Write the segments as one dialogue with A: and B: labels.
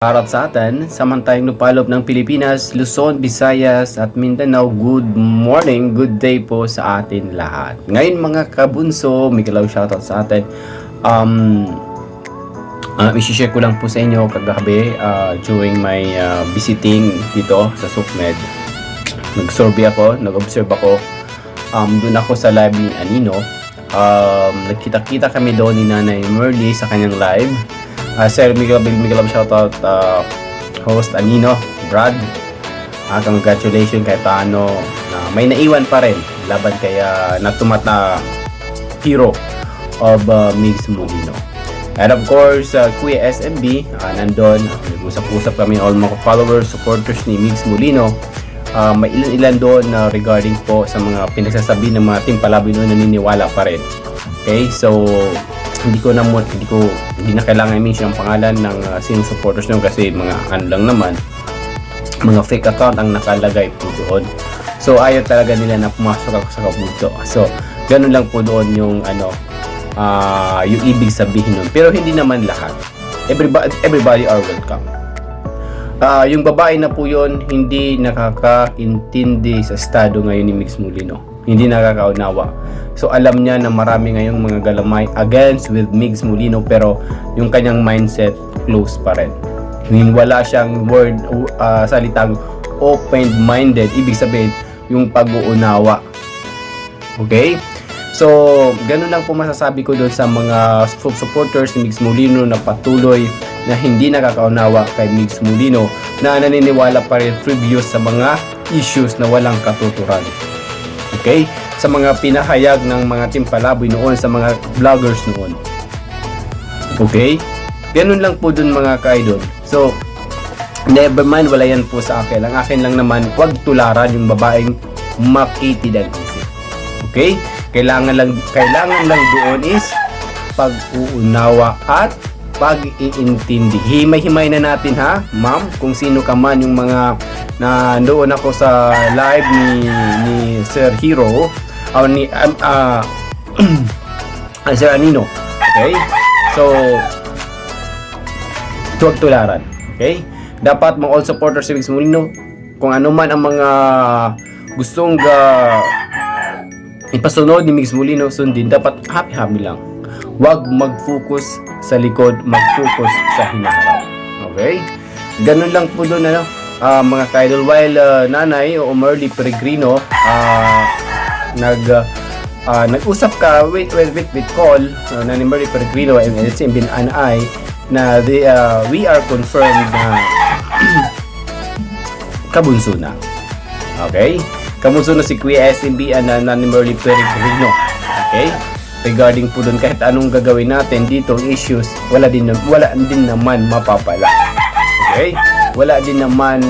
A: Harap sa atin, samantayang lupalop ng Pilipinas, Luzon, Visayas at Mindanao, good morning, good day po sa atin lahat. Ngayon mga kabunso, Miguel shoutout sa atin. I-share ko lang po sa inyo kagabi during my visiting dito sa SUCMED. Nag-observe ako. Doon ako sa live ni Anino. Nagkita-kita kami doon ni Nanay Merly sa kanyang live. Sir Miguel shoutout host Anino, Brad. Congratulations kay Tano na may naiwan pa rin laban kay natumat na hero of Migs Molino. And of course, Kuya SMB, nandun. Nag-usap-usap kami all mga followers, supporters ni Migs Molino. May ilan-ilan doon regarding po sa mga pinagsasabi ng mga team Palaboy noon, naniniwala pa rin. Okay, so hindi na kailangan i-mention ang pangalan ng sino supporters nyo kasi mga lang naman, mga fake account ang nakalagay po doon. So ayaw talaga nila na pumasok ako sa kapuso. So ganun lang po doon yung yung ibig sabihin nun. Pero hindi naman lahat. Everybody are welcome. Yung babae na po yun, hindi nakakaintindi sa estado ngayon ni Migs Molino. Hindi nakakaunawa. So alam niya na marami ngayong mga galamay against with Migs Molino, pero yung kanyang mindset close pa rin. Wala siyang salitang open-minded. Ibig sabihin, yung pag-uunawa. Okay? So, ganun lang po masasabi ko doon sa mga supporters ni Migs Molino na patuloy na hindi nakakaunawa kay Migs Molino, na naniniwala pa rin previous sa mga issues na walang katuturan. Okay? Sa mga pinahayag ng mga team Palaboy noon, sa mga vloggers noon. Okay? Ganun lang po dun mga ka-idol. So, never mind, wala yan po sa akin. Ang akin lang naman, huwag tularan yung babaeng makitid ang isip. Okay? Kailangan lang doon is pag-uunawa at pag-iintindi. Himay-himay na natin ha, ma'am, kung sino ka man yung mga na doon ako sa live ni Sir Hero o ni Sir Anino. Okay? So, huwag tularan. Okay? Dapat mga all supporters si Migs Molino, kung ano man ang mga gustong ipasunod ni Migs Molino, sundin. Dapat happy-happy lang. Huwag mag-focus sa likod, mag-focus sa hinaharap. Okay? Ganun lang po doon, mga ka-idol. While Nanay o Merly Peregrino nag-usap ka with call Nanay Merly Peregrino and SMB and I na we are confirmed na kabunso na. Okay? Kabunso na si Kuya SMB and Nanay Merly Peregrino. Okay? Regarding po doon, kahit anong gagawin natin dito, issues, wala din naman mapapala. Okay? Wala din naman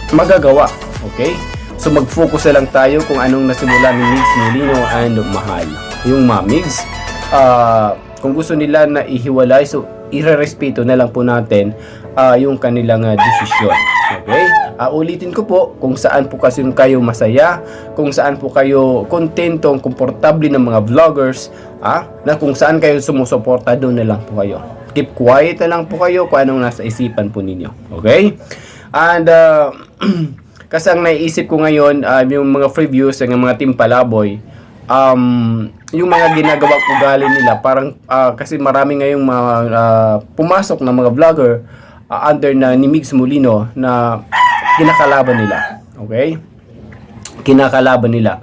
A: magagawa. Okay? So mag-focus na lang tayo kung anong nasimula ni Migs Molino and Mahal. Yung Migs, kung gusto nila na ihiwalay, so irerespeto na lang po natin yung kanilang desisyon. Okay? Ulitin ko po, kung saan po kasi kayo masaya, kung saan po kayo kontentong, komportable ng mga vloggers, na kung saan kayo sumusuporta, doon na lang po kayo. Keep quiet na lang po kayo kung anong nasa isipan po ninyo. Okay? And kasi ang naiisip ko ngayon, yung mga previews ng mga team Palaboy, yung mga ginagawang ugali nila, parang kasi marami ngayong pumasok na mga vlogger under na ni Migs Molino na kinakalaban nila. Okay? Kinakalaban nila.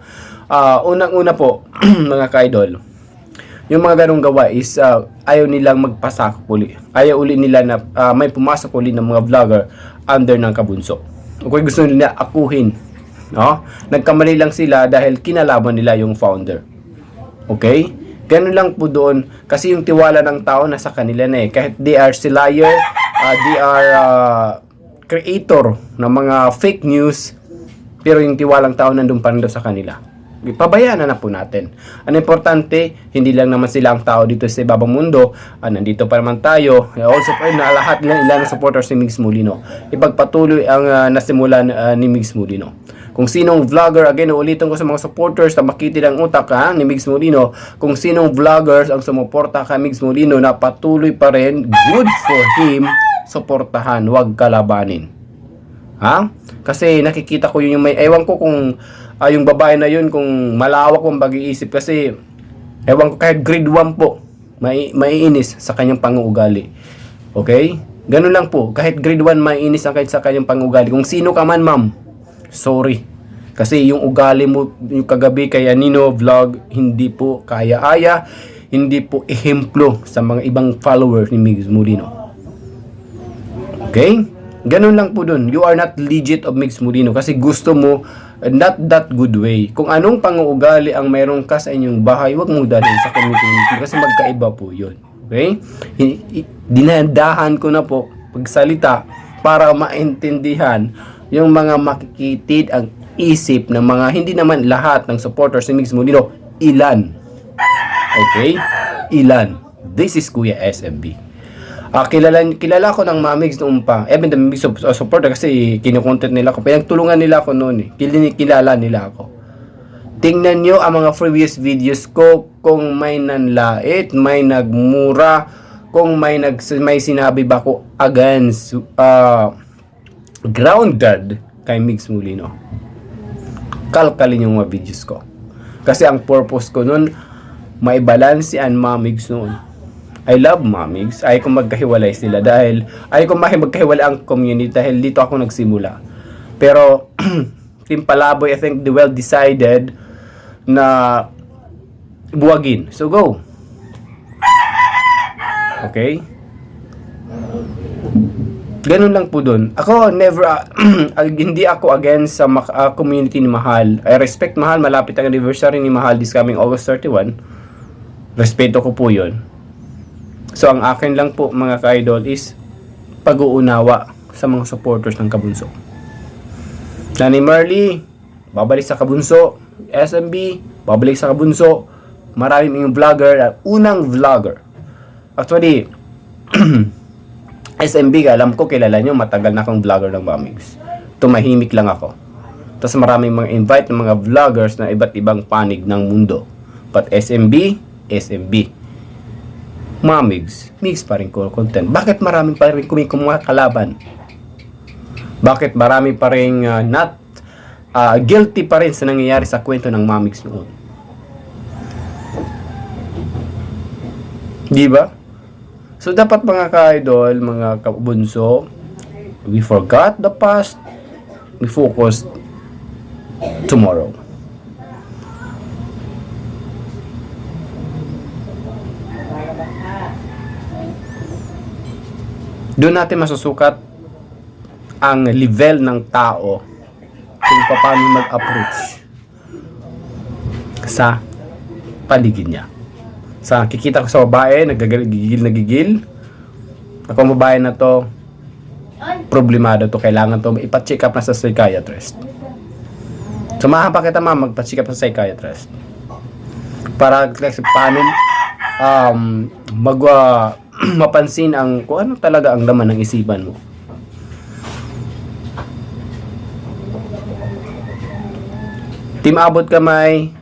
A: Unang-una po, mga ka-idol, yung mga ganong gawa is ayaw nilang magpasakop uli. Ayaw uli nila na may pumasok uli ng mga vlogger under ng kabunso. Okay, gusto nila akuhin. No? Nagkamali lang sila dahil kinalaban nila yung founder. Okay? Ganun lang po doon. Kasi yung tiwala ng tao nasa kanila na eh. Kahit they are liar, they are creator ng mga fake news, pero yung tiwalang tao nandun pa rin daw sa kanila. Pabayaan na po natin. Ang importante, hindi lang naman sila ang tao dito sa ibabang mundo. Nandito pa naman tayo. Also, na lahat ng ilan ng supporters ni Migs Molino. Ipagpatuloy ang nasimulan ni Migs Molino. Kung sinong vlogger, again, ulitin ko sa mga supporters na makitid ang utak ni Migs Molino, kung sinong vloggers ang sumuporta kay Migs Molino na patuloy pa rin, good for him, suportahan, wag kalabanin. Kasi nakikita ko yung may, ewan ko kung yung babae na yun, kung malawak kong pag-iisip, kasi ewan ko, kahit grade 1 po, maiinis sa kanyang pang-uugali. Okay? Ganun lang po. Kahit grade 1, maiinis ang kahit sa kanyang pang-uugali. Kung sino ka man, ma'am, sorry. Kasi yung ugali mo, yung kagabi kay Anino vlog, hindi po kaya-aya, hindi po ehemplo sa mga ibang followers ni Migs Molino. Okay? Ganun lang po dun. You are not legit of Migs Molino kasi gusto mo not that good way. Kung anong pang-uugali ang mayroon ka sa inyong bahay, wag mo dalhin sa community kasi magkaiba po yun. Okay? Dinadahan ko na po pagsalita para maintindihan yung mga makikitid ang isip ng mga hindi naman lahat ng supporters ni Migs Molino. Ilan? Okay? Ilan? This is Kuya SMB. Kilala ko ng mga Migs noon pa. Even the Migs supporter kasi kinukontent nila ako. Pinagtulungan nila ako noon Kilala nila ako. Tingnan nyo ang mga previous videos ko kung may nanlait, may nagmura, kung may sinabi ba ko against grounded kay Migs Molino. Kalkalin yung mga videos ko. Kasi ang purpose ko nun, maibalance ang mga Migs noon. I love Mamigs. Ayaw kong magkahiwalay sila dahil ayaw kong magkahiwalay ang community dahil dito ako nagsimula. Pero Team Palaboy, I think they well decided na buwagin. So go. Okay? Ganun lang po dun. Ako never hindi ako against sa community ni Mahal. I respect Mahal. Malapit ang anniversary ni Mahal this coming August 31. Respeto ko po yun. So, ang akin lang po mga ka-idol is pag-uunawa sa mga supporters ng Kabunso. Nanay Marley, babalik sa Kabunso. SMB, babalik sa Kabunso. Maraming yung vlogger, unang vlogger. Actually, SMB, alam ko, kilala nyo, matagal na akong vlogger ng Mamigs. Tumahimik lang ako. Tapos maraming mga invite ng mga vloggers na iba't ibang panig ng mundo. But SMB, Mamigs, Migs pa rin ko content. Bakit maraming pa rin kumikumuha kalaban? Bakit marami pa rin guilty pa rin sa nangyayari sa kwento ng Mamigs noon? Di ba? So dapat mga ka-idol, mga kabunso, we forgot the past, we focus tomorrow. Doon natin masusukat ang level ng tao kung paano mag-approach sa paligid niya. Sa kikita ko sa babae, nagigil. Ako ang babae na to, problemado to, kailangan to ipa-check up na sa psychiatrist. Samahan pa kita magpa-check up sa psychiatrist. Para paano mapansin ang kung ano talaga ang laman ng isipan mo. Team Abot Kamay,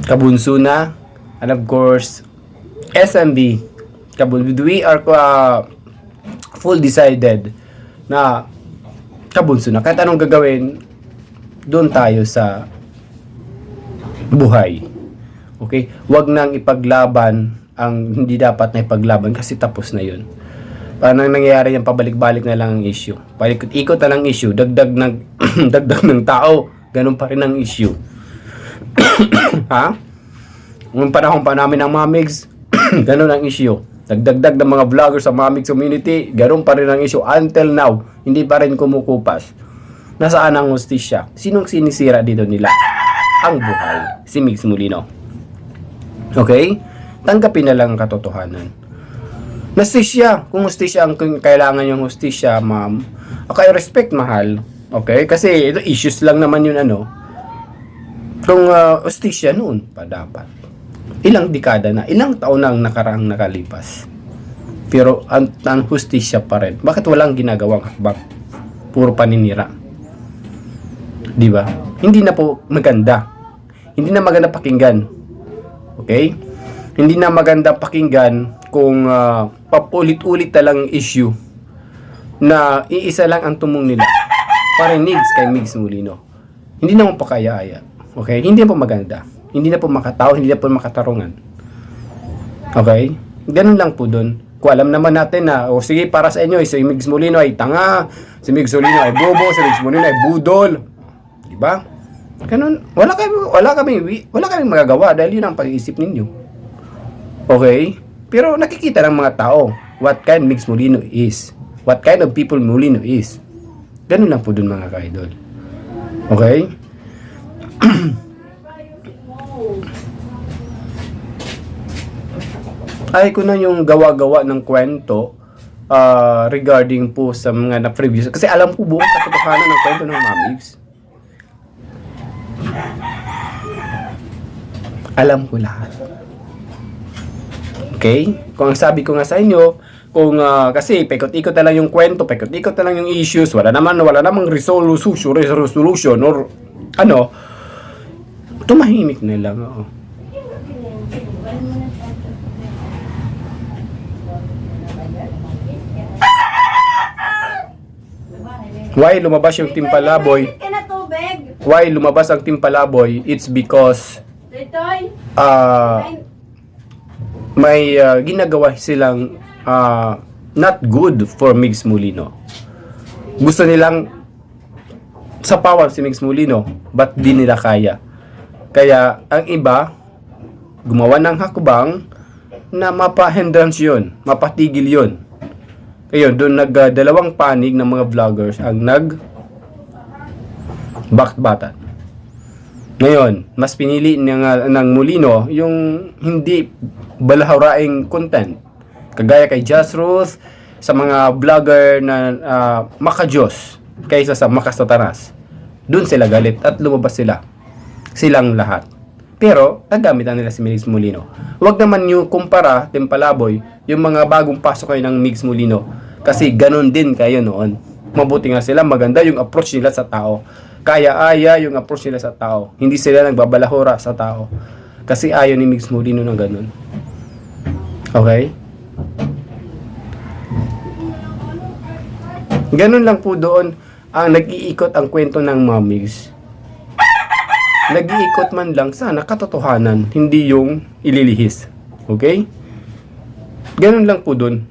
A: Kabunso na, and of course SMB Kabunso. We are full decided na Kabunso na. Kahit anong gagawin, doon tayo sa buhay. Okay? Huwag nang ipaglaban ang hindi dapat na ipaglaban kasi tapos na yun. Parang nangyayari yan, pabalik-balik na lang ang issue. Palikot-ikot na lang issue, dagdag ng tao, ganun pa rin ang issue. Ha? Nung panahon pa namin ng Mamigs, ganun ang issue. Nagdagdag ng mga vloggers sa Mamigs community, ganun pa rin ang issue. Until now, hindi pa rin kumukupas. Nasaan ang hustisya? Sinong sinisira dito nila? Ang buhay. Si Migs Molino. Okay? Tanggapin na lang ang katotohanan. Nastisya. Kung hustisya ang kailangan yung hustisya, ma'am, okay, respect, Mahal. Okay? Kasi ito issues lang naman yun Kung hustisya noon pa dapat. Ilang dekada na, ilang taon na ang nakaraang nakalipas. Pero ang hustisya pa rin. Bakit walang ginagawang hakbang? Puro paninira. Di ba? Hindi na po maganda. Hindi na maganda pakinggan. Okay? Hindi na maganda pakinggan kung paulit-ulit na lang issue na iisa lang ang tumong nila. Parinig kay Migs Molino. Hindi na mo pakaya-aya. Okay? Hindi na po maganda. Hindi na po makatao, hindi na po makatarungan. Okay? Ganun lang po dun. Kung alam naman natin na, o sige, para sa inyo, si Migs Molino ay tanga, si Migs Molino ay bobo, si Migs Molino ay budol. Diba? Ganun. Wala kami magagawa dahil yun ang pag-iisip ninyo. Okay? Pero nakikita ng mga tao what kind Migs Molino is. What kind of people Molino is. Ganun lang po dun mga ka-idol. Okay? Ay ko na yung gawa-gawa ng kwento regarding po sa mga na-previous. Kasi alam ko buong katotohanan ng kwento ng Mamigs. Alam ko lahat. Okay? Kung ang sabi ko nga sa inyo, kung kasi paikot-ikot na lang yung kwento, paikot-ikot na lang yung issues, wala namang resolution or ano, tumahimik na lang. Why lumabas yung Timpalaboy? Why lumabas ang Timpalaboy? It's because may ginagawa silang not good for Migs Molino. Gusto nilang sapawan si Migs Molino, but di nila kaya. Kaya ang iba gumawa ng hakbang na mapa-hindrance yun, mapatigil yun. Ayun, doon dalawang panig ng mga vloggers ang bakbatan. Ngayon, mas pinili ng Molino yung hindi balahuraing content. Kagaya kay Just Ruth, sa mga vlogger na makajos kaysa sa makasatanas. Doon sila galit at lumabas sila. Silang lahat. Pero, nagamitan nila si Migs Molino. Huwag naman nyo kumpara, Timpalaboy, yung mga bagong pasok kayo ng Migs Molino. Kasi ganun din kayo noon. Mabuti nga sila, maganda yung approach nila sa tao. Kaya-aya yung approach nila sa tao. Hindi sila nagbabalahura sa tao. Kasi ayaw ni Migs Molino ng ganun. Okay? Ganun lang po doon ang nag-iikot ang kwento ng Mamigs. Nag-iikot man lang sana katotohanan, hindi yung ililihis. Okay? Ganun lang po dun.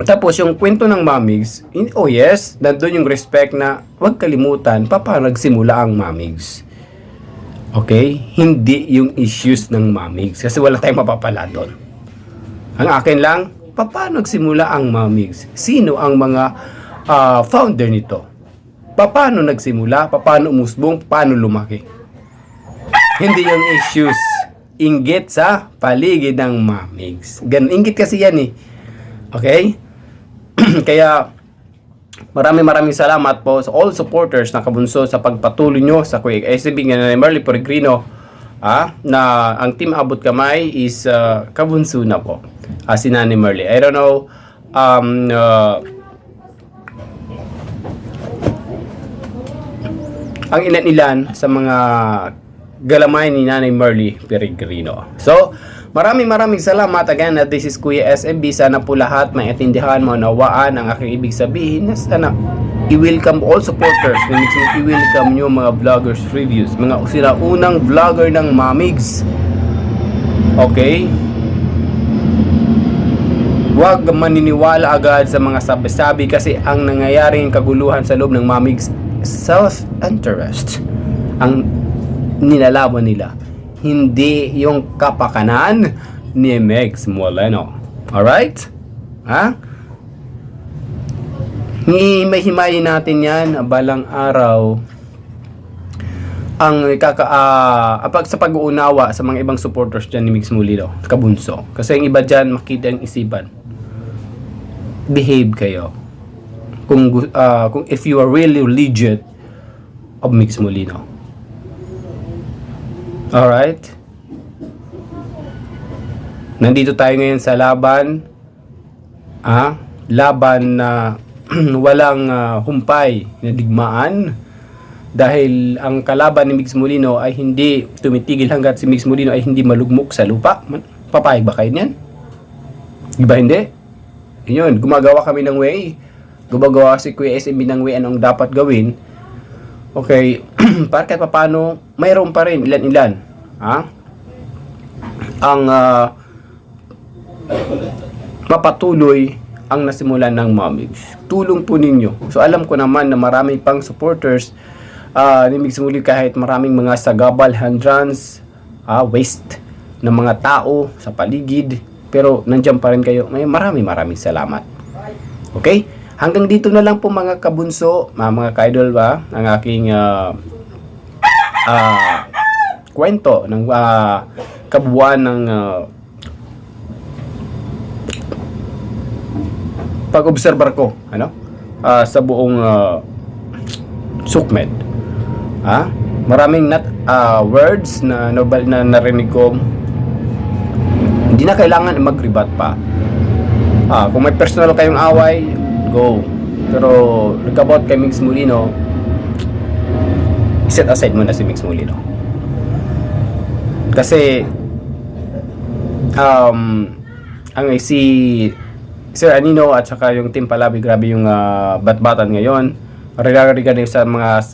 A: Tapos yung kwento ng Mamigs, oh yes, nandun yung respect na huwag kalimutan paano nagsimula ang Mamigs. Okay? Hindi yung issues ng Mamigs kasi wala tayong mapapala doon. Ang akin lang, paano nagsimula ang Mamigs? Sino ang mga founder nito? Paano nagsimula? Paano umusbong? Paano lumaki? Hindi yung issues. Inggit sa paligid ng Mamigs. Ganun, inggit kasi yan eh. Okay? Kaya, maraming salamat po sa all supporters na kabunso sa pagpatuloy nyo sa Kuya SB nga na Merly Peregrino na ang team Abot Kamay is kabunso na po. Si Nani Merly. I don't know ang ilan-ilan sa mga galamay ni Nanay Merly Peregrino. So, maraming salamat again at this is Kuya SMB. Sana po lahat maintindihan, maunawaan ang aking ibig sabihin na sana i-welcome all supporters na i-welcome nyo mga vloggers reviews, mga sinaunang vlogger ng Mamigs. Okay? Huwag maniniwala agad sa mga sabi-sabi kasi ang nangyayaring kaguluhan sa loob ng Mamigs, self-interest ang nilalaban nila, hindi yung kapakanan ni Migs Molino. Alright? Ha? Himay-himayin natin yan balang araw ang sa pag-uunawa sa mga ibang supporters dyan ni Migs Molino, kabunso. Kasi yung iba dyan makita ang isipan. Behave kayo. Kung if you are really legit of Migs Molino. Alright? Nandito tayo ngayon sa laban. Laban na walang humpay na digmaan. dahil ang kalaban ni Migs Molino ay hindi tumitigil hanggat si Migs Molino ay hindi malugmok sa lupa. Papayag ba kayo niyan? Iba hindi? Yun, gumagawa kami ng way. Gumagawa si Kuya SMB ng way anong dapat gawin. Okay, para kahit paano, mayroon pa rin ilan-ilan. Ha? Ang mapatuloy ang nasimulan ng Migs. Tulong po ninyo. So alam ko naman na marami pang supporters ni Migs Molino, kahit maraming mga sagabal, hindrance, waste ng mga tao sa paligid. Pero nandiyan pa rin kayo. Maraming salamat. Okay? Hanggang dito na lang po mga kabunso, mga ka-idol ba, ang aking kwento ng kabuuan ng pag-obserbar ko sa buong Sukmed. Maraming words na narinig ko. Hindi na kailangan mag-rebat pa. Kung may personal kayong away, go. Pero about kay Migs Molino, set aside muna si Migs Molino. Kasi si Sir Anino at saka yung Team Palabi, grabe yung batbatan ngayon regarding sa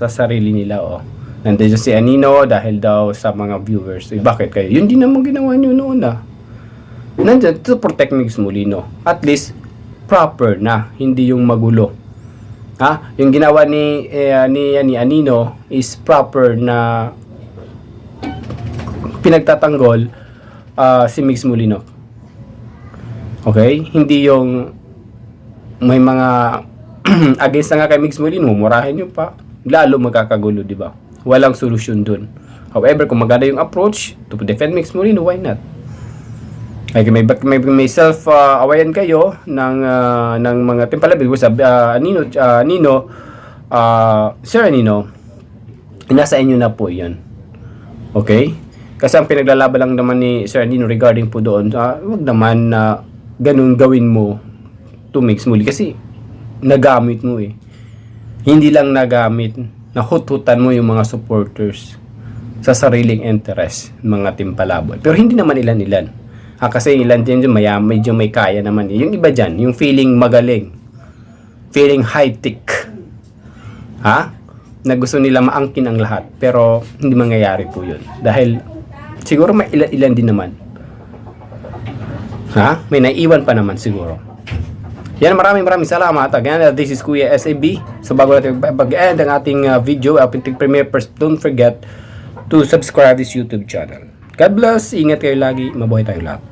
A: sarili nila. Nandiyan si Anino dahil daw sa mga viewers. Bakit kayo? Yun din naman ginawa nyo noon Nandiyan to protect Migs Molino. At least proper na, hindi yung magulo. Yung ginawa ni Anino is proper na pinagtatanggol si Migs Molino. Okay? Hindi yung may mga against na nga kay Migs Molino, murahin nyo pa, lalo magkakagulo, di ba? Walang solusyon dun. However, kung maganda yung approach to defend Migs Molino, why not? Ay, may self-awayan kayo ng mga timpalabig sa Sir Anino, nasa inyo na po yan. Okay? Kasi ang pinaglalaban lang naman ni Sir Anino regarding po doon, wag naman na ganun gawin mo to Migs Molino kasi nagamit mo Hindi lang nagamit, nahut-hutan mo yung mga supporters sa sariling interest, mga timpalaboy. Pero hindi naman ilan-ilan. Kasi ilan din dyan, medyo may kaya naman. Yung iba dyan, yung feeling magaling, feeling high-tech, na gusto nila maangkin ang lahat. Pero hindi mangyayari po yun. Dahil siguro may ilan din naman. May naiwan pa naman siguro. Yan, maraming salamat. Again, this is Kuya SAB. So bago natin pag-end ang ating video, premiere first, don't forget to subscribe this YouTube channel. God bless. Ingat kayo lagi. Mabuhay tayo lahat.